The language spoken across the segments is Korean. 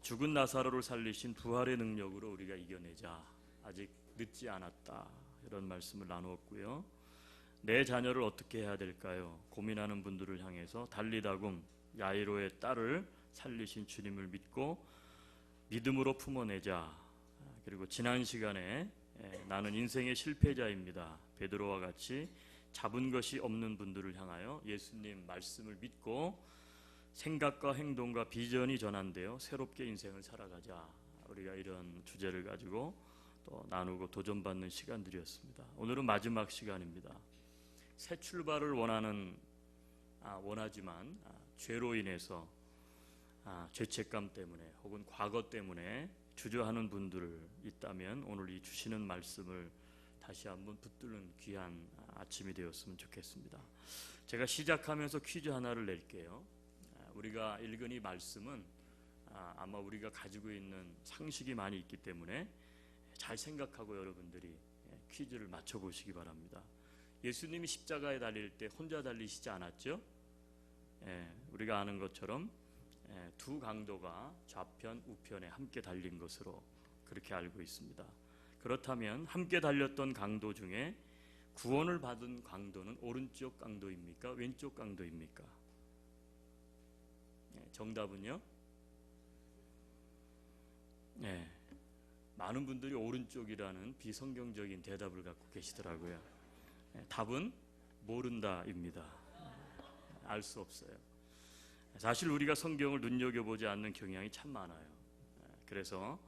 죽은 나사로를 살리신 부활의 능력으로 우리가 이겨내자. 아직 늦지 않았다. 이런 말씀을 나누었고요. 내 자녀를 어떻게 해야 될까요? 고민하는 분들을 향해서 달리다굼 야이로의 딸을 살리신 주님을 믿고 믿음으로 품어내자. 그리고 지난 시간에 나는 인생의 실패자입니다. 베드로와 같이 잡은 것이 없는 분들을 향하여 예수님 말씀을 믿고 생각과 행동과 비전이 전환되어 새롭게 인생을 살아가자. 우리가 이런 주제를 가지고 또 나누고 도전받는 시간들이었습니다. 오늘은 마지막 시간입니다. 새 출발을 원하지만 죄로 인해서 죄책감 때문에 혹은 과거 때문에 주저하는 분들 있다면 오늘 이 주시는 말씀을 다시 한번 붙드는 귀한 아침이 되었으면 좋겠습니다. 제가 시작하면서 퀴즈 하나를 낼게요. 우리가 읽은 이 말씀은 아마 우리가 가지고 있는 상식이 많이 있기 때문에 잘 생각하고 여러분들이 퀴즈를 맞춰보시기 바랍니다. 예수님이 십자가에 달릴 때 혼자 달리시지 않았죠? 우리가 아는 것처럼 두 강도가 좌편, 우편에 함께 달린 것으로 그렇게 알고 있습니다. 그렇다면 함께 달렸던 강도 중에 구원을 받은 강도는 오른쪽 강도입니까? 왼쪽 강도입니까? 정답은요? 많은 분들이 오른쪽이라는 비성경적인 대답을 갖고 계시더라고요. 답은 모른다입니다. 알 수 없어요. 사실 우리가 성경을 눈여겨보지 않는 경향이 참 많아요. 그래서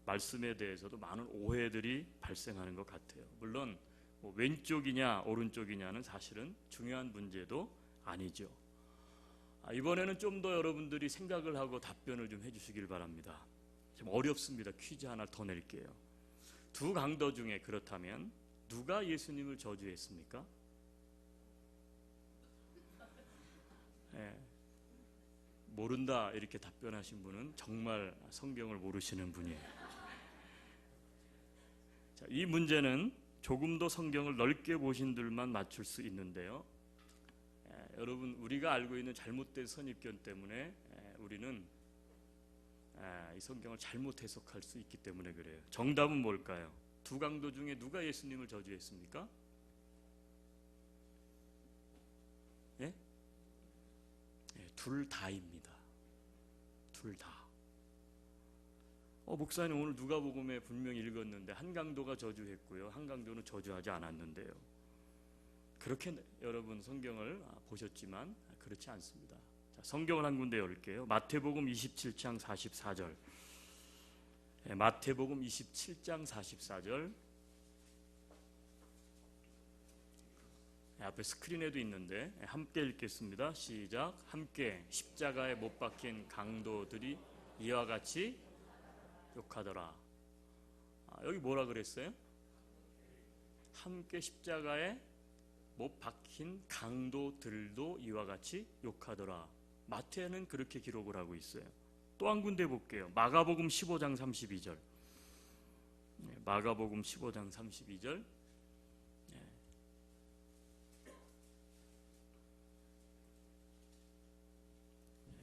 말씀에 대해서도 많은 오해들이 발생하는 것 같아요. 물론 왼쪽이냐 오른쪽이냐는 사실은 중요한 문제도 아니죠. 이번에는 좀 더 여러분들이 생각을 하고 답변을 좀 해주시길 바랍니다. 좀 어렵습니다. 퀴즈 하나 더 낼게요. 두 강도 중에 그렇다면 누가 예수님을 저주했습니까? 모른다 이렇게 답변하신 분은 정말 성경을 모르시는 분이에요. 자, 이 문제는 조금 더 성경을 넓게 보신 분들만 맞출 수 있는데요. 여러분 우리가 알고 있는 잘못된 선입견 때문에 우리는 이 성경을 잘못 해석할 수 있기 때문에 그래요. 정답은 뭘까요? 두 강도 중에 누가 예수님을 저주했습니까? 둘 다입니다. 둘 다. 목사님 오늘 누가복음에 분명히 읽었는데 한 강도가 저주했고요, 한 강도는 저주하지 않았는데요. 그렇게 여러분 성경을 보셨지만 그렇지 않습니다. 자, 성경을 한 군데 열게요. 마태복음 27장 44절. 마태복음 27장 44절. 앞에 스크린에도 있는데 함께 읽겠습니다. 시작. 함께 십자가에 못 박힌 강도들이 이와 같이 욕하더라. 여기 뭐라 그랬어요? 함께 십자가에 못 박힌 강도들도 이와 같이 욕하더라. 마태는 그렇게 기록을 하고 있어요. 또 한 군데 볼게요. 마가복음 15장 32절. 마가복음 15장 32절.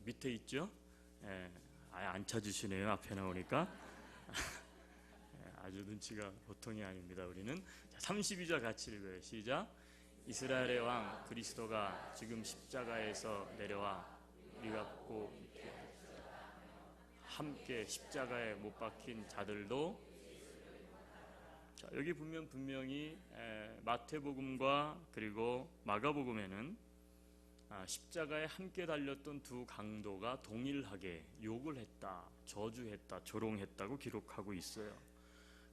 밑에 있죠? 아예 안 찾으시네요. 앞에 나오니까. 아주 눈치가 보통이 아닙니다. 우리는 32절 같이 읽어요. 시작. 이스라엘의 왕 그리스도가 지금 십자가에서 내려와 우리가 꼭 함께 십자가에 못 박힌 자들도. 자, 여기 보면 분명히 마태복음과 그리고 마가복음에는 십자가에 함께 달렸던 두 강도가 동일하게 욕을 했다, 저주했다, 조롱했다고 기록하고 있어요.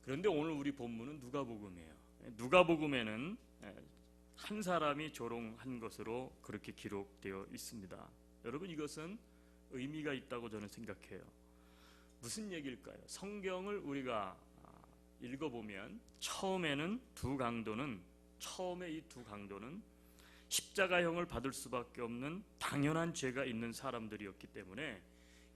그런데 오늘 우리 본문은 누가복음이에요. 누가복음에는 한 사람이 조롱한 것으로 그렇게 기록되어 있습니다. 여러분 이것은 의미가 있다고 저는 생각해요. 무슨 얘기일까요? 성경을 우리가 읽어보면 처음에 이 두 강도는 십자가형을 받을 수밖에 없는 당연한 죄가 있는 사람들이었기 때문에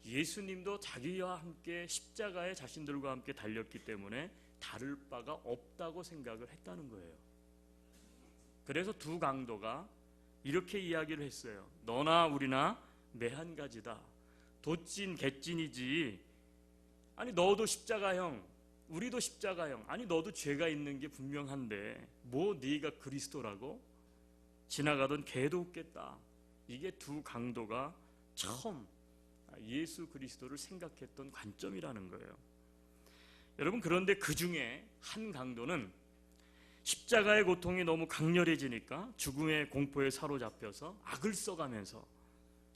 예수님도 자기와 함께 십자가에 자신들과 함께 달렸기 때문에 다를 바가 없다고 생각을 했다는 거예요. 그래서 두 강도가 이렇게 이야기를 했어요. 너나 우리나 매 한 가지다. 도찐 개찐이지 아니 너도 십자가형, 우리도 십자가형. 아니 너도 죄가 있는 게 분명한데 뭐 네가 그리스도라고? 지나가던 개도 웃겠다. 이게 두 강도가 처음 예수 그리스도를 생각했던 관점이라는 거예요. 여러분, 그런데 그 중에 한 강도는 십자가의 고통이 너무 강렬해지니까 죽음의 공포에 사로잡혀서 악을 써가면서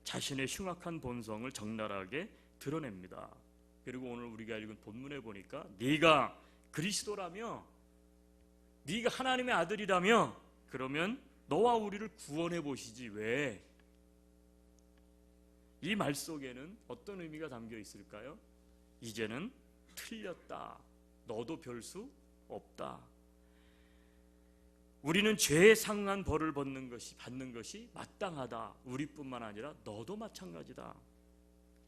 자신의 흉악한 본성을 적나라하게 드러냅니다. 그리고 오늘 우리가 읽은 본문에 보니까 네가 그리스도라며, 네가 하나님의 아들이라며, 그러면 너와 우리를 구원해 보시지 왜? 이 말 속에는 어떤 의미가 담겨 있을까요? 이제는 틀렸다. 너도 별 수 없다. 우리는 죄에 상한 벌을 받는 것이 마땅하다. 우리뿐만 아니라 너도 마찬가지다.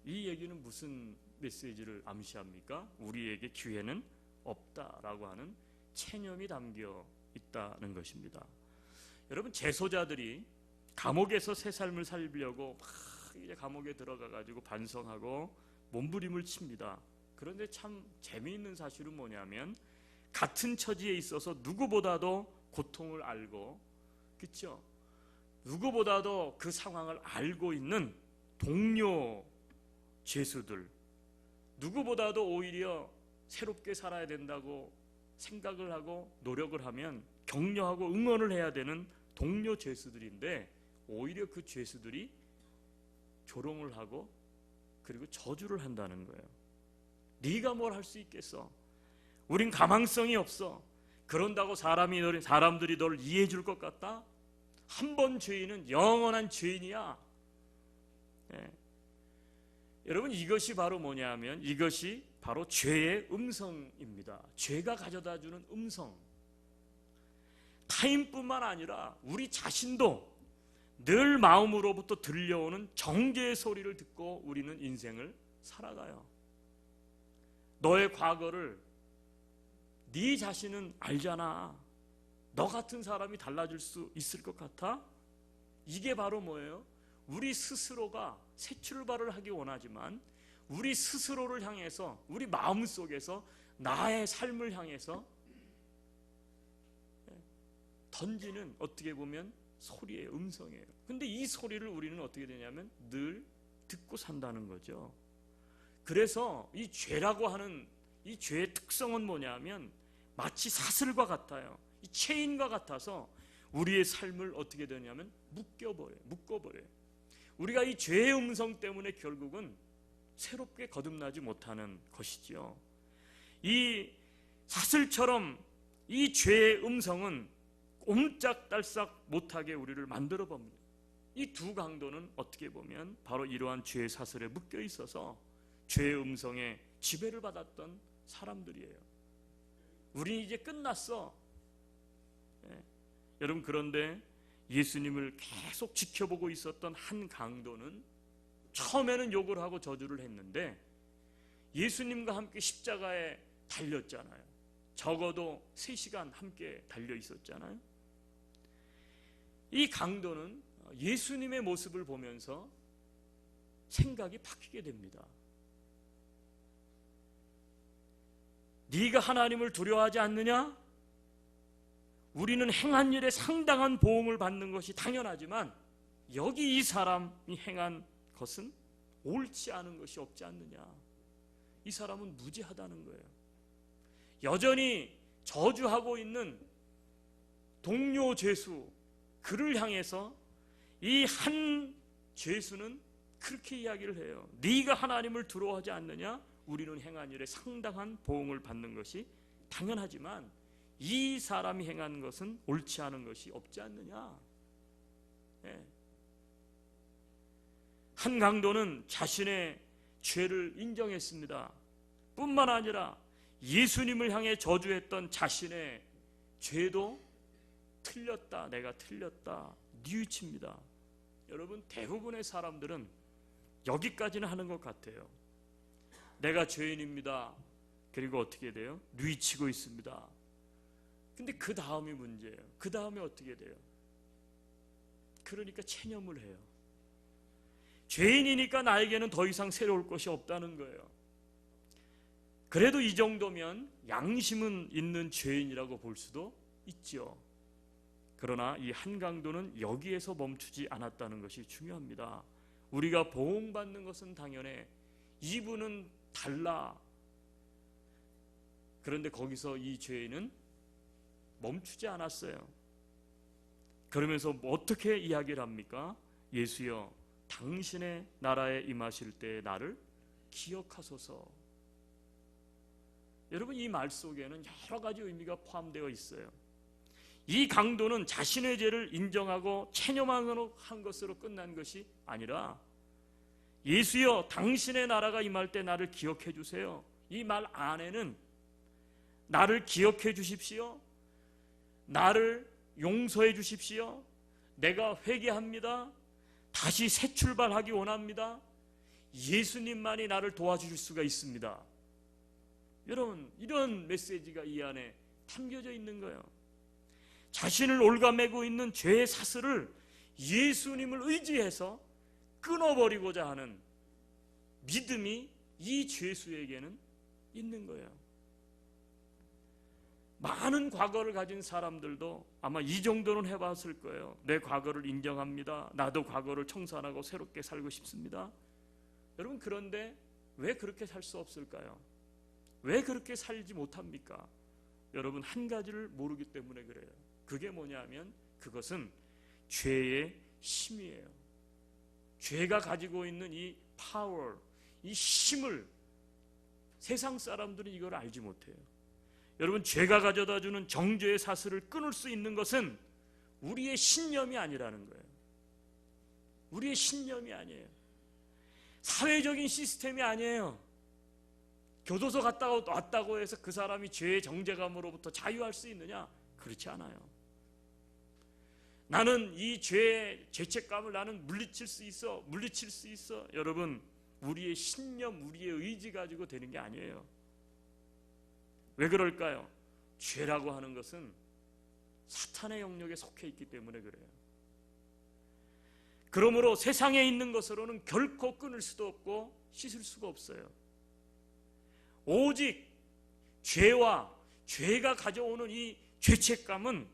이 얘기는 무슨 메시지를 암시합니까? 우리에게 기회는 없다라고 하는 체념이 담겨 있다는 것입니다. 여러분, 재소자들이 감옥에서 새 삶을 살려고 막 이제 감옥에 들어가 가지고 반성하고 몸부림을 칩니다. 그런데 참 재미있는 사실은 뭐냐면 같은 처지에 있어서 누구보다도 고통을 알고, 그렇죠? 누구보다도 그 상황을 알고 있는 동료 죄수들, 누구보다도 오히려 새롭게 살아야 된다고 생각을 하고 노력을 하면 격려하고 응원을 해야 되는 동료 죄수들인데 오히려 그 죄수들이 조롱을 하고 그리고 저주를 한다는 거예요. 네가 뭘 할 수 있겠어? 우린 가망성이 없어. 그런다고 사람들이 널 이해해 줄 것 같다? 한 번 죄인은 영원한 죄인이야. 네. 여러분, 이것이 바로 뭐냐면 이것이 바로 죄의 음성입니다. 죄가 가져다주는 음성. 타인뿐만 아니라 우리 자신도 늘 마음으로부터 들려오는 정죄의 소리를 듣고 우리는 인생을 살아가요. 너의 과거를 네 자신은 알잖아. 너 같은 사람이 달라질 수 있을 것 같아? 이게 바로 뭐예요? 우리 스스로가 새 출발을 하기 원하지만 우리 스스로를 향해서, 우리 마음속에서 나의 삶을 향해서 던지는, 어떻게 보면 소리의 음성이에요. 근데 이 소리를 우리는 어떻게 되냐면 늘 듣고 산다는 거죠. 그래서 이 죄라고 하는 이 죄의 특성은 뭐냐면 마치 사슬과 같아요. 이 체인과 같아서 우리의 삶을 어떻게 되냐면 묶어버려요. 우리가 이 죄의 음성 때문에 결국은 새롭게 거듭나지 못하는 것이지요. 이 사슬처럼 이 죄의 음성은 옴짝달싹 못하게 우리를 만들어 봅니다. 이 두 강도는 어떻게 보면 바로 이러한 죄의 사슬에 묶여 있어서 죄의 음성에 지배를 받았던 사람들이에요. 우리는 이제 끝났어. 여러분, 그런데 예수님을 계속 지켜보고 있었던 한 강도는 처음에는 욕을 하고 저주를 했는데 예수님과 함께 십자가에 달렸잖아요. 적어도 3시간 함께 달려 있었잖아요. 이 강도는 예수님의 모습을 보면서 생각이 바뀌게 됩니다. 네가 하나님을 두려워하지 않느냐? 우리는 행한 일에 상당한 보응을 받는 것이 당연하지만 여기 이 사람이 행한 것은 옳지 않은 것이 없지 않느냐? 이 사람은 무지하다는 거예요. 여전히 저주하고 있는 동료 죄수, 그를 향해서 이 한 죄수는 그렇게 이야기를 해요. 네가 하나님을 두려워하지 않느냐? 우리는 행한 일에 상당한 보응을 받는 것이 당연하지만 이 사람이 행한 것은 옳지 않은 것이 없지 않느냐? 한 강도는 자신의 죄를 인정했습니다. 뿐만 아니라 예수님을 향해 저주했던 자신의 죄도 틀렸다, 내가 틀렸다, 뉘우칩니다. 여러분, 대부분의 사람들은 여기까지는 하는 것 같아요. 내가 죄인입니다. 그리고 어떻게 돼요? 뉘우치고 있습니다. 근데 그 다음이 문제예요. 그 다음에 어떻게 돼요? 그러니까 체념을 해요. 죄인이니까 나에게는 더 이상 새로울 것이 없다는 거예요. 그래도 이 정도면 양심은 있는 죄인이라고 볼 수도 있죠. 그러나 이 한강도는 여기에서 멈추지 않았다는 것이 중요합니다. 우리가 보응받는 것은 당연해. 이분은 달라. 그런데 거기서 이 죄인은 멈추지 않았어요. 그러면서 어떻게 이야기를 합니까? 예수여, 당신의 나라에 임하실 때 나를 기억하소서. 여러분, 이 말 속에는 여러 가지 의미가 포함되어 있어요. 이 강도는 자신의 죄를 인정하고 체념한 것으로 끝난 것이 아니라 예수여, 당신의 나라가 임할 때 나를 기억해 주세요. 이 말 안에는 나를 기억해 주십시오. 나를 용서해 주십시오. 내가 회개합니다. 다시 새 출발하기 원합니다. 예수님만이 나를 도와주실 수가 있습니다. 여러분, 이런 메시지가 이 안에 담겨져 있는 거예요. 자신을 올가매고 있는 죄의 사슬을 예수님을 의지해서 끊어버리고자 하는 믿음이 이 죄수에게는 있는 거예요. 많은 과거를 가진 사람들도 아마 이 정도는 해봤을 거예요. 내 과거를 인정합니다. 나도 과거를 청산하고 새롭게 살고 싶습니다. 여러분, 그런데 왜 그렇게 살 수 없을까요? 왜 그렇게 살지 못합니까? 여러분, 한 가지를 모르기 때문에 그래요. 그게 뭐냐면 그것은 죄의 힘이에요. 죄가 가지고 있는 이 파워, 이 힘을 세상 사람들은 이걸 알지 못해요. 여러분, 죄가 가져다주는 정죄의 사슬을 끊을 수 있는 것은 우리의 신념이 아니라는 거예요. 우리의 신념이 아니에요. 사회적인 시스템이 아니에요. 교도소 갔다 왔다고 해서 그 사람이 죄의 정죄감으로부터 자유할 수 있느냐? 그렇지 않아요. 나는 이 죄의 죄책감을 나는 물리칠 수 있어. 여러분, 우리의 신념, 우리의 의지 가지고 되는 게 아니에요. 왜 그럴까요? 죄라고 하는 것은 사탄의 영역에 속해 있기 때문에 그래요. 그러므로 세상에 있는 것으로는 결코 끊을 수도 없고 씻을 수가 없어요. 오직 죄와 죄가 가져오는 이 죄책감은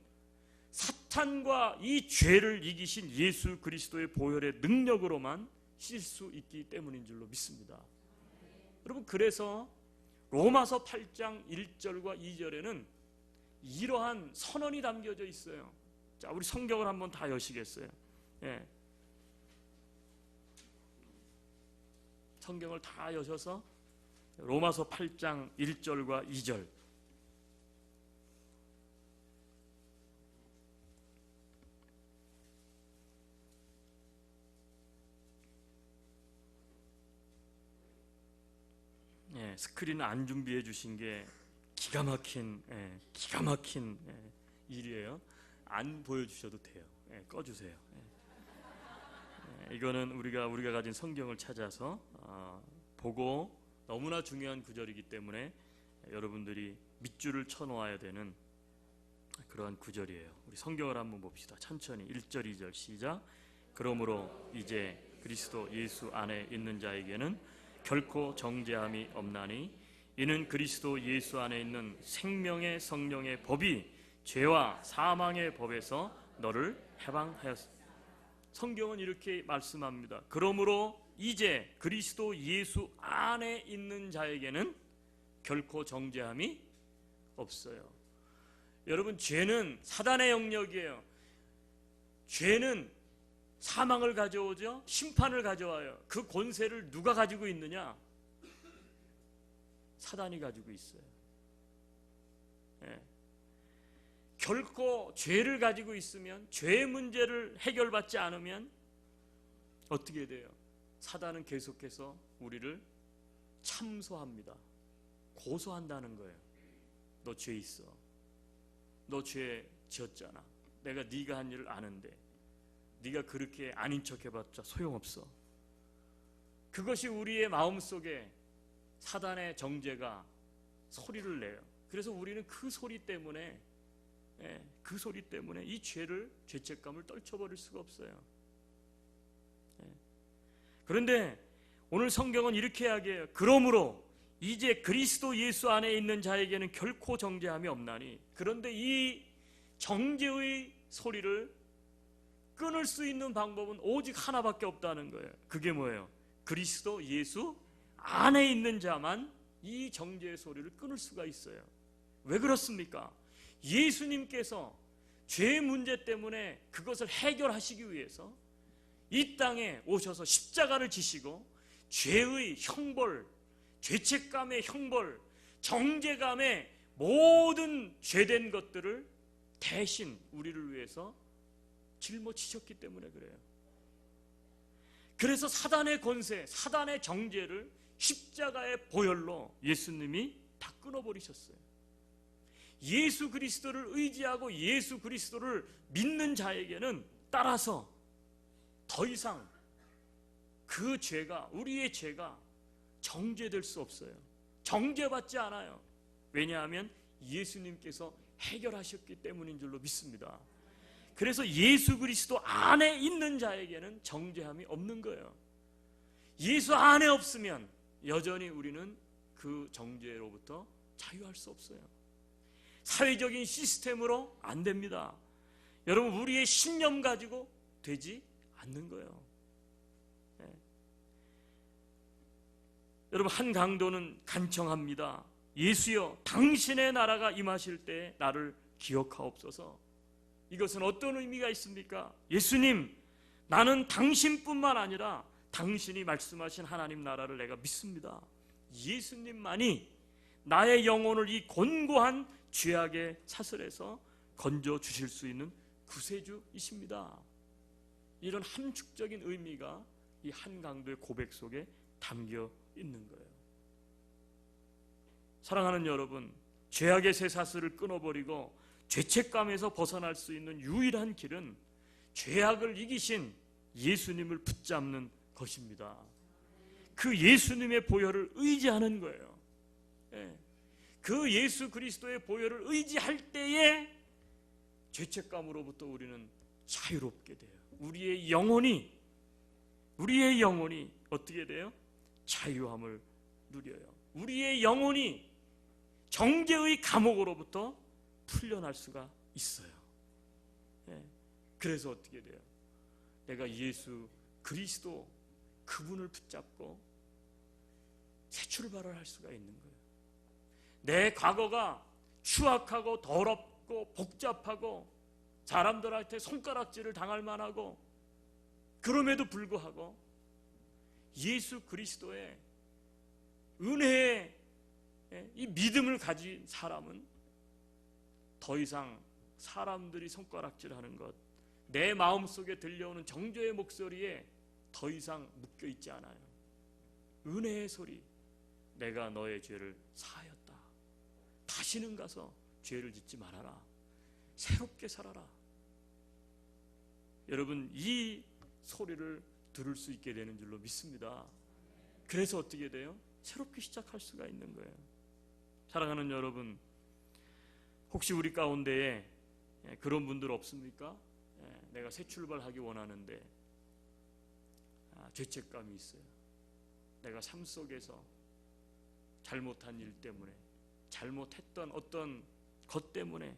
사탄과 이 죄를 이기신 예수 그리스도의 보혈의 능력으로만 씻을 수 있기 때문인 줄로 믿습니다. 여러분, 그래서 로마서 8장 1절과 2절에는 이러한 선언이 담겨져 있어요. 자, 우리 성경을 한번 다 여시겠어요? 예. 성경을 다 여셔서 로마서 8장 1절과 2절. 예, 스크린 안 준비해 주신 게 기가 막힌 일이에요. 안 보여주셔도 돼요. 예, 꺼주세요. 이거는 우리가 가진 성경을 찾아서 보고 너무나 중요한 구절이기 때문에 여러분들이 밑줄을 쳐놓아야 되는 그러한 구절이에요. 우리 성경을 한번 봅시다. 천천히 1절 2절 시작. 그러므로 이제 그리스도 예수 안에 있는 자에게는 결코 정죄함이 없나니 이는 그리스도 예수 안에 있는 생명의 성령의 법이 죄와 사망의 법에서 너를 해방하였습니다. 성경은 이렇게 말씀합니다. 그러므로 이제 그리스도 예수 안에 있는 자에게는 결코 정죄함이 없어요. 여러분, 죄는 사단의 영역이에요. 죄는 사망을 가져오죠. 심판을 가져와요. 그 권세를 누가 가지고 있느냐? 사단이 가지고 있어요. 예. 결코 죄를 가지고 있으면, 죄의 문제를 해결받지 않으면 어떻게 돼요? 사단은 계속해서 우리를 참소합니다. 고소한다는 거예요. 너 죄 있어. 너 죄 지었잖아. 내가 네가 한 일을 아는데 네가 그렇게 아닌 척 해봤자 소용없어. 그것이 우리의 마음속에 사단의 정죄가 소리를 내요. 그래서 우리는 그 소리 때문에 이 죄책감을 떨쳐버릴 수가 없어요. 그런데 오늘 성경은 이렇게 이야기해요. 그러므로 이제 그리스도 예수 안에 있는 자에게는 결코 정죄함이 없나니. 그런데 이 정죄의 소리를 끊을 수 있는 방법은 오직 하나밖에 없다는 거예요. 그게 뭐예요? 그리스도 예수 안에 있는 자만 이 정죄의 소리를 끊을 수가 있어요. 왜 그렇습니까? 예수님께서 죄 문제 때문에 그것을 해결하시기 위해서 이 땅에 오셔서 십자가를 지시고 죄의 형벌, 죄책감의 형벌, 정죄감의 모든 죄된 것들을 대신 우리를 위해서 짊어지셨기 때문에 그래요. 그래서 사단의 권세, 사단의 정죄를 십자가의 보혈로 예수님이 다 끊어버리셨어요. 예수 그리스도를 의지하고 예수 그리스도를 믿는 자에게는 따라서 더 이상 그 죄가, 우리의 죄가 정죄될 수 없어요. 정죄받지 않아요. 왜냐하면 예수님께서 해결하셨기 때문인 줄로 믿습니다. 그래서 예수 그리스도 안에 있는 자에게는 정죄함이 없는 거예요. 예수 안에 없으면 여전히 우리는 그 정죄로부터 자유할 수 없어요. 사회적인 시스템으로 안 됩니다. 여러분, 우리의 신념 가지고 되지 않는 거예요. 네. 여러분, 한 강도는 간청합니다. 예수여, 당신의 나라가 임하실 때 나를 기억하옵소서. 이것은 어떤 의미가 있습니까? 예수님, 나는 당신뿐만 아니라 당신이 말씀하신 하나님 나라를 내가 믿습니다. 예수님만이 나의 영혼을 이 곤고한 죄악의 사슬에서 건져 주실 수 있는 구세주이십니다. 이런 함축적인 의미가 이 한 강도의 고백 속에 담겨 있는 거예요. 사랑하는 여러분, 죄악의 쇠사슬을 끊어버리고 죄책감에서 벗어날 수 있는 유일한 길은 죄악을 이기신 예수님을 붙잡는 것입니다. 그 예수님의 보혈을 의지하는 거예요. 그 예수 그리스도의 보혈을 의지할 때에 죄책감으로부터 우리는 자유롭게 돼요. 우리의 영혼이 어떻게 돼요? 자유함을 누려요. 우리의 영혼이 정죄의 감옥으로부터 풀려날 수가 있어요. 그래서 어떻게 돼요? 내가 예수 그리스도 그분을 붙잡고 새 출발을 할 수가 있는 거예요. 내 과거가 추악하고 더럽고 복잡하고 사람들한테 손가락질을 당할 만하고, 그럼에도 불구하고 예수 그리스도의 은혜의 이 믿음을 가진 사람은 더 이상 사람들이 손가락질하는 것, 내 마음속에 들려오는 정죄의 목소리에 더 이상 묶여있지 않아요. 은혜의 소리, 내가 너의 죄를 사하였다. 다시는 가서 죄를 짓지 말아라. 새롭게 살아라. 여러분, 이 소리를 들을 수 있게 되는 줄로 믿습니다. 그래서 어떻게 돼요? 새롭게 시작할 수가 있는 거예요. 사랑하는 여러분, 혹시 우리 가운데에 그런 분들 없습니까? 내가 새 출발하기 원하는데 죄책감이 있어요. 내가 삶 속에서 잘못한 일 때문에, 잘못했던 어떤 것 때문에,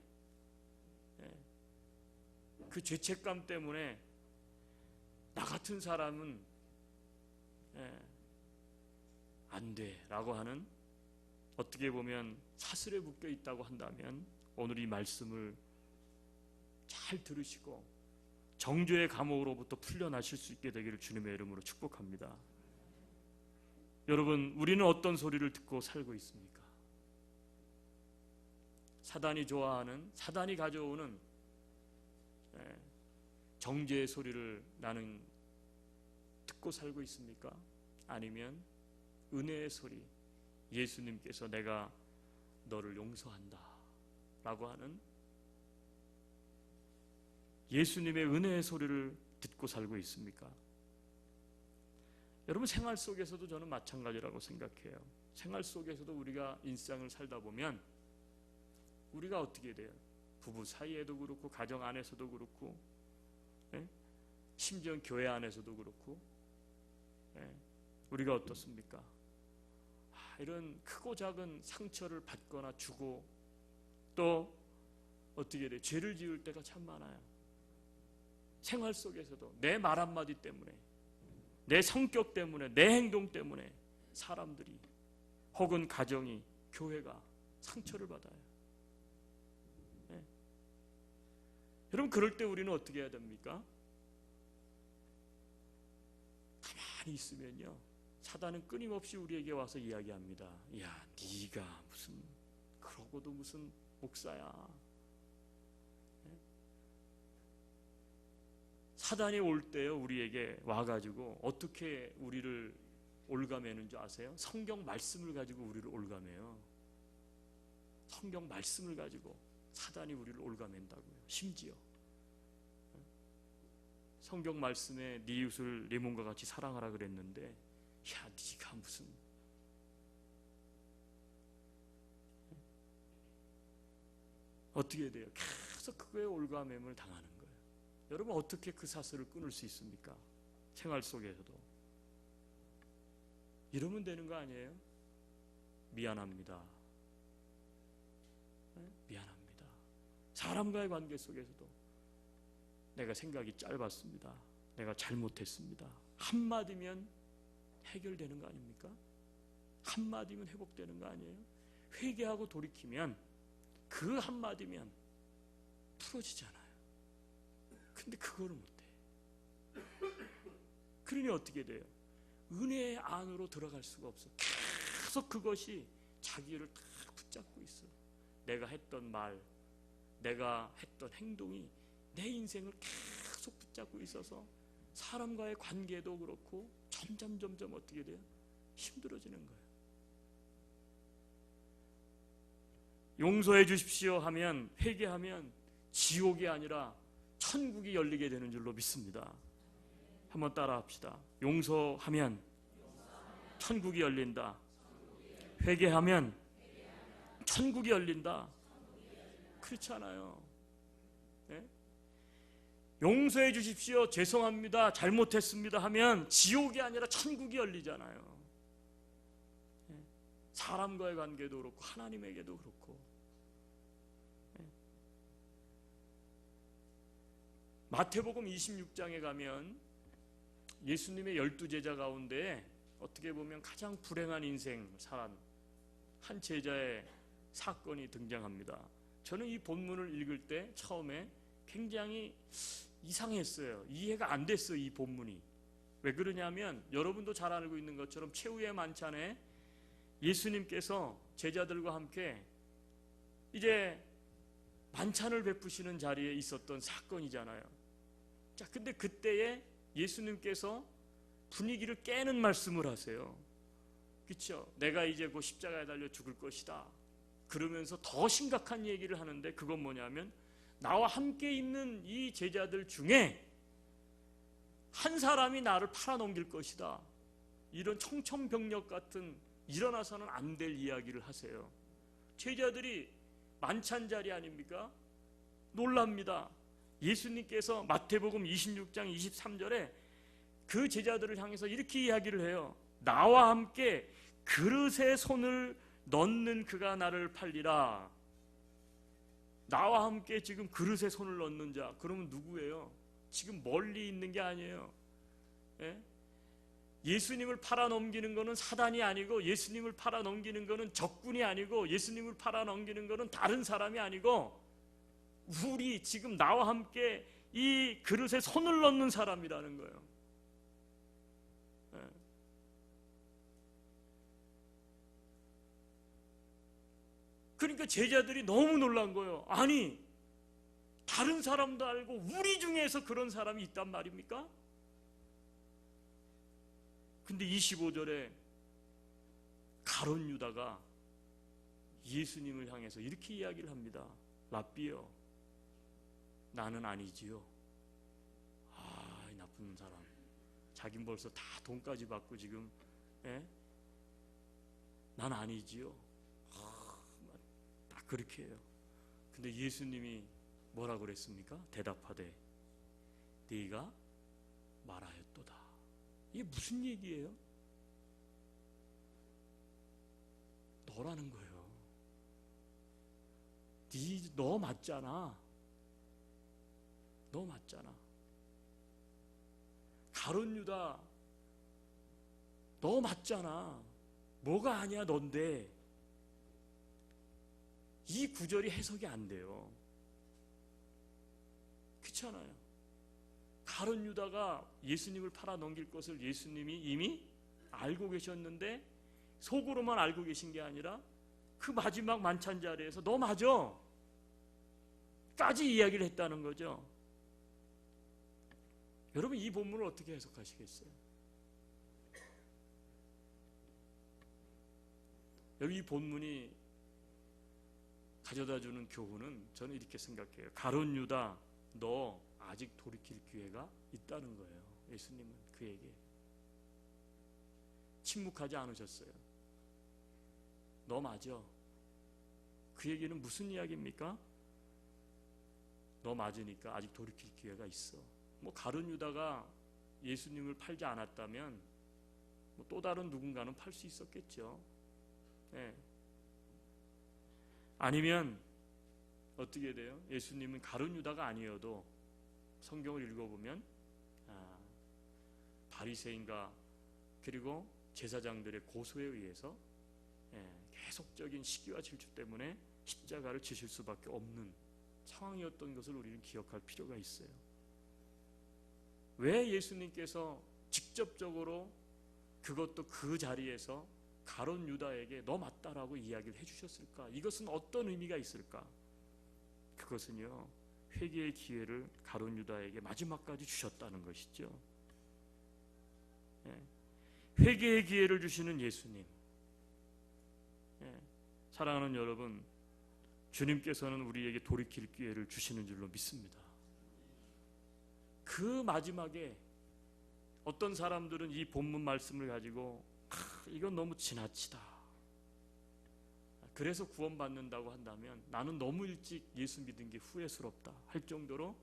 그 죄책감 때문에 나 같은 사람은 안 돼라고 하는, 어떻게 보면 사슬에 묶여 있다고 한다면 오늘 이 말씀을 잘 들으시고 정죄의 감옥으로부터 풀려나실 수 있게 되기를 주님의 이름으로 축복합니다. 여러분, 우리는 어떤 소리를 듣고 살고 있습니까? 사단이 좋아하는, 사단이 가져오는 정죄의 소리를 나는 듣고 살고 있습니까? 아니면 은혜의 소리, 예수님께서 내가 너를 용서한다 라고 하는 예수님의 은혜의 소리를 듣고 살고 있습니까? 여러분, 생활 속에서도 저는 마찬가지라고 생각해요. 생활 속에서도 우리가 일상을 살다 보면 우리가 어떻게 돼요? 부부 사이에도 그렇고, 가정 안에서도 그렇고, 심지어 교회 안에서도 그렇고, 우리가 어떻습니까? 이런 크고 작은 상처를 받거나 주고 또 어떻게 돼? 죄를 지을 때가 참 많아요. 생활 속에서도 내 말 한마디 때문에, 내 성격 때문에, 내 행동 때문에 사람들이 혹은 가정이, 교회가 상처를 받아요. 네. 여러분, 그럴 때 우리는 어떻게 해야 됩니까? 가만히 있으면요, 사단은 끊임없이 우리에게 와서 이야기합니다. 야, 네가 무슨 그러고도 무슨 목사야. 네? 사단이 올 때요, 우리에게 와가지고 어떻게 우리를 올가매는 줄 아세요? 성경 말씀을 가지고 우리를 올가매요. 성경 말씀을 가지고 사단이 우리를 올가맨다고요. 심지어 성경 말씀에 네 이웃을 네 몸과 같이 사랑하라 그랬는데, 야, 네가 무슨, 어떻게 돼요? 계속 그거에 올가매을 당하는 거예요. 여러분, 어떻게 그 사슬을 끊을 수 있습니까? 생활 속에서도 이러면 되는 거 아니에요? 미안합니다. 네? 미안합니다. 사람과의 관계 속에서도 내가 생각이 짧았습니다. 내가 잘못했습니다. 한마디면 해결되는 거 아닙니까? 한마디면 회복되는 거 아니에요? 회개하고 돌이키면 그 한마디면 풀어지잖아요. 근데 그거를 못해. 그러니 어떻게 돼요? 은혜 안으로 들어갈 수가 없어. 계속 그것이 자기를 딱 붙잡고 있어. 내가 했던 말, 내가 했던 행동이 내 인생을 계속 붙잡고 있어서 사람과의 관계도 그렇고 점점 어떻게 돼요? 힘들어지는 거예요. 용서해 주십시오 하면, 회개하면 지옥이 아니라 천국이 열리게 되는 줄로 믿습니다. 한번 따라 합시다. 용서하면 천국이 열린다. 회개하면 천국이 열린다. 그렇지 않아요? 네? 용서해 주십시오, 죄송합니다, 잘못했습니다 하면 지옥이 아니라 천국이 열리잖아요. 네? 사람과의 관계도 그렇고 하나님에게도 그렇고. 네? 마태복음 26장에 가면 예수님의 12제자 가운데 어떻게 보면 가장 불행한 인생 살한 한 제자의 사건이 등장합니다. 저는 이 본문을 읽을 때 처음에 굉장히 이상했어요. 이해가 안 됐어요, 이 본문이. 왜 그러냐면 여러분도 잘 알고 있는 것처럼 최후의 만찬에 예수님께서 제자들과 함께 이제 만찬을 베푸시는 자리에 있었던 사건이잖아요. 자, 근데 그때에 예수님께서 분위기를 깨는 말씀을 하세요. 그렇죠? 내가 이제 곧 십자가에 달려 죽을 것이다. 그러면서 더 심각한 얘기를 하는데, 그건 뭐냐면 나와 함께 있는 이 제자들 중에 한 사람이 나를 팔아넘길 것이다. 이런 청천벽력 같은 일어나서는 안 될 이야기를 하세요. 제자들이 만찬 자리 아닙니까? 놀랍니다. 예수님께서 마태복음 26장 23절에 그 제자들을 향해서 이렇게 이야기를 해요. 나와 함께 그릇에 손을 넣는 그가 나를 팔리라. 나와 함께 지금 그릇에 손을 넣는 자, 그러면 누구예요? 지금 멀리 있는 게 아니에요. 예? 예수님을 팔아넘기는 것은 사단이 아니고, 예수님을 팔아넘기는 것은 적군이 아니고, 예수님을 팔아넘기는 것은 다른 사람이 아니고, 우리 지금 나와 함께 이 그릇에 손을 넣는 사람이라는 거예요. 예. 그러니까 제자들이 너무 놀란 거예요. 아니, 다른 사람도 알고 우리 중에서 그런 사람이 있단 말입니까? 근데 25절에 가룟 유다가 예수님을 향해서 이렇게 이야기를 합니다. 랍비요, 나는 아니지요. 아, 이 나쁜 사람. 자긴 벌써 다 돈까지 받고 지금, 예? 난 아니지요. 딱 그렇게 해요. 근데 예수님이 뭐라고 그랬습니까? 대답하되 네가 말하였도다. 이게 무슨 얘기예요? 너라는 거예요. 너 맞잖아. 너 맞잖아. 가룟 유다, 너 맞잖아. 뭐가 아니야 넌데. 이 구절이 해석이 안 돼요. 그렇잖아요. 가룟 유다가 예수님을 팔아 넘길 것을 예수님이 이미 알고 계셨는데 속으로만 알고 계신 게 아니라 그 마지막 만찬 자리에서 너 맞아 까지 이야기를 했다는 거죠. 여러분, 이 본문을 어떻게 해석하시겠어요? 여러분, 이 본문이 가져다주는 교훈은 저는 이렇게 생각해요. 가룟 유다, 너 아직 돌이킬 기회가 있다는 거예요. 예수님은 그에게 침묵하지 않으셨어요. 너 맞아. 그 얘기는 무슨 이야기입니까? 너 맞으니까 아직 돌이킬 기회가 있어. 뭐 가룟 유다가 예수님을 팔지 않았다면 뭐 또 다른 누군가는 팔 수 있었겠죠. 네. 아니면 어떻게 돼요? 예수님은 가룟 유다가 아니어도 성경을 읽어보면 바리새인과 그리고 제사장들의 고소에 의해서 계속적인 시기와 질투 때문에 십자가를 지실 수밖에 없는 상황이었던 것을 우리는 기억할 필요가 있어요. 왜 예수님께서 직접적으로 그것도 그 자리에서 가룟 유다에게 너 맞다라고 이야기를 해주셨을까? 이것은 어떤 의미가 있을까? 그것은요, 회개의 기회를 가룟 유다에게 마지막까지 주셨다는 것이죠. 회개의 기회를 주시는 예수님. 사랑하는 여러분, 주님께서는 우리에게 돌이킬 기회를 주시는 줄로 믿습니다. 그 마지막에 어떤 사람들은 이 본문 말씀을 가지고 이건 너무 지나치다, 그래서 구원받는다고 한다면 나는 너무 일찍 예수 믿은 게 후회스럽다 할 정도로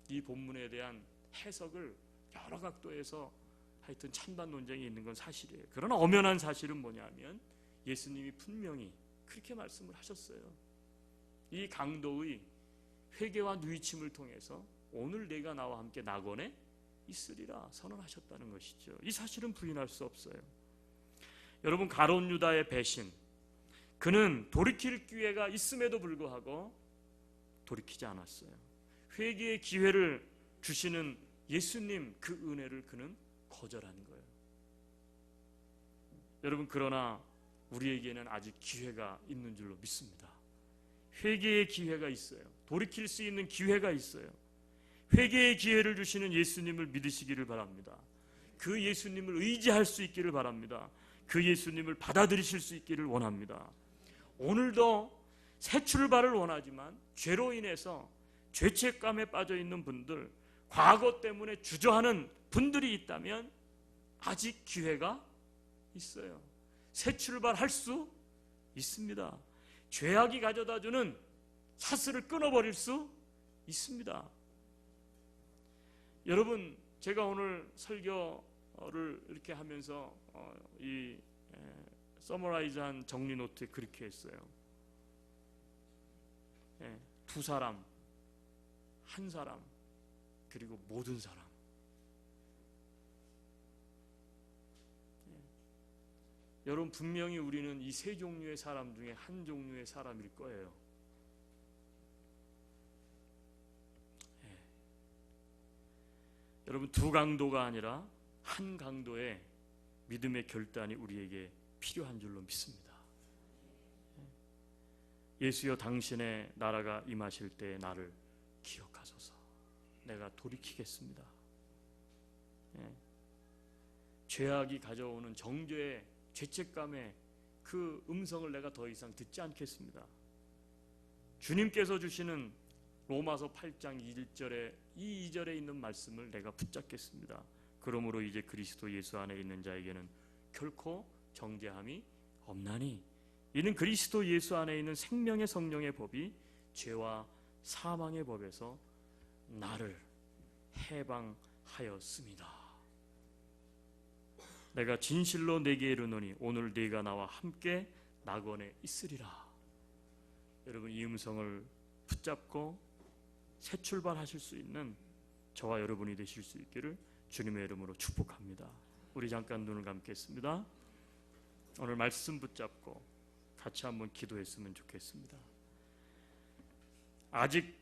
이 본문에 대한 해석을 여러 각도에서 하여튼 찬반 논쟁이 있는 건 사실이에요. 그러나 엄연한 사실은 뭐냐면 예수님이 분명히 그렇게 말씀을 하셨어요. 이 강도의 회개와 누이침을 통해서 오늘 내가 나와 함께 낙원에 있으리라 선언하셨다는 것이죠. 이 사실은 부인할 수 없어요. 여러분, 가룟 유다의 배신, 그는 돌이킬 기회가 있음에도 불구하고 돌이키지 않았어요. 회개의 기회를 주시는 예수님, 그 은혜를 그는 거절한 거예요. 여러분, 그러나 우리에게는 아직 기회가 있는 줄로 믿습니다. 회개의 기회가 있어요. 돌이킬 수 있는 기회가 있어요. 회개의 기회를 주시는 예수님을 믿으시기를 바랍니다. 그 예수님을 의지할 수 있기를 바랍니다. 그 예수님을 받아들이실 수 있기를 원합니다. 오늘도 새 출발을 원하지만 죄로 인해서 죄책감에 빠져 있는 분들, 과거 때문에 주저하는 분들이 있다면 아직 기회가 있어요. 새 출발할 수 있습니다. 죄악이 가져다주는 사슬을 끊어버릴 수 있습니다. 여러분, 제가 오늘 설교를 이렇게 하면서 이 서머라이즈한 정리 노트에 그렇게 했어요. 두 사람, 한 사람, 그리고 모든 사람. 여러분, 분명히 우리는 이 세 종류의 사람 중에 한 종류의 사람일 거예요. 여러분, 두 강도가 아니라 한 강도의 믿음의 결단이 우리에게 필요한 줄로 믿습니다. 예수여, 당신의 나라가 임하실 때 나를 기억하소서. 내가 돌이키겠습니다. 죄악이 가져오는 정죄의 죄책감의 그 음성을 내가 더 이상 듣지 않겠습니다. 주님께서 주시는 로마서 8장 1절에 이 2절에 있는 말씀을 내가 붙잡겠습니다. 그러므로 이제 그리스도 예수 안에 있는 자에게는 결코 정죄함이 없나니 이는 그리스도 예수 안에 있는 생명의 성령의 법이 죄와 사망의 법에서 나를 해방하였습니다. 내가 진실로 내게 이르노니 오늘 네가 나와 함께 낙원에 있으리라. 여러분, 이 음성을 붙잡고 새 출발하실 수 있는 저와 여러분이 되실 수 있기를 주님의 이름으로 축복합니다. 우리 잠깐 눈을 감겠습니다. 오늘 말씀 붙잡고 같이 한번 기도했으면 좋겠습니다. 아직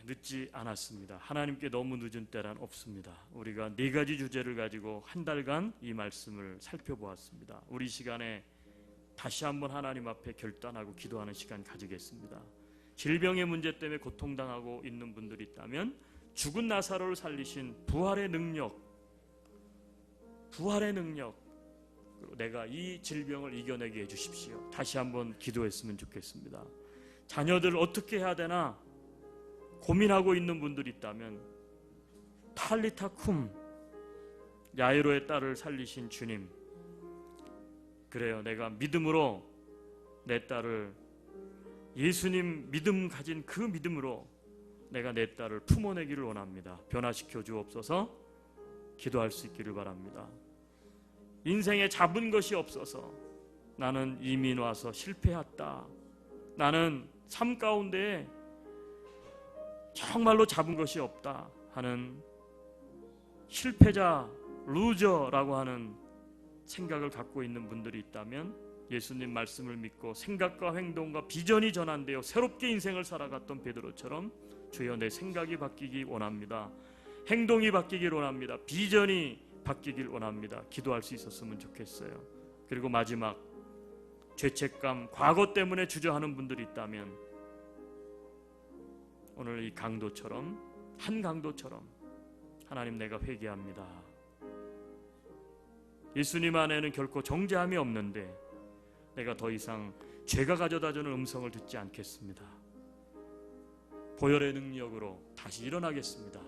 늦지 않았습니다. 하나님께 너무 늦은 때란 없습니다. 우리가 4가지 주제를 가지고 한 달간 이 말씀을 살펴보았습니다. 우리 시간에 다시 한번 하나님 앞에 결단하고 기도하는 시간 가지겠습니다. 질병의 문제 때문에 고통당하고 있는 분들이 있다면 죽은 나사로를 살리신 부활의 능력, 내가 이 질병을 이겨내게 해주십시오. 다시 한번 기도했으면 좋겠습니다. 자녀들 어떻게 해야 되나 고민하고 있는 분들이 있다면 탈리타 쿰, 야이로의 딸을 살리신 주님, 그래요, 내가 믿음으로 내 딸을, 예수님 믿음 가진 그 믿음으로 내가 내 딸을 품어내기를 원합니다. 변화시켜 주옵소서. 기도할 수 있기를 바랍니다. 인생에 잡은 것이 없어서 나는 이민 와서 실패했다, 나는 삶 가운데 정말로 잡은 것이 없다 하는 실패자, 루저라고 하는 생각을 갖고 있는 분들이 있다면 예수님 말씀을 믿고 생각과 행동과 비전이 전환되어 새롭게 인생을 살아갔던 베드로처럼 주여 내 생각이 바뀌기 원합니다. 행동이 바뀌길 원합니다. 비전이 바뀌길 원합니다. 기도할 수 있었으면 좋겠어요. 그리고 마지막, 죄책감, 과거 때문에 주저하는 분들이 있다면 오늘 이 강도처럼, 한 강도처럼 하나님 내가 회개합니다. 예수님 안에는 결코 정죄함이 없는데 내가 더 이상 죄가 가져다주는 음성을 듣지 않겠습니다. 보혈의 능력으로 다시 일어나겠습니다.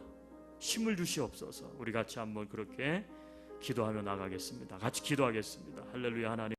힘을 주시옵소서. 우리 같이 한번 그렇게 기도하며 나가겠습니다. 같이 기도하겠습니다. 할렐루야. 하나님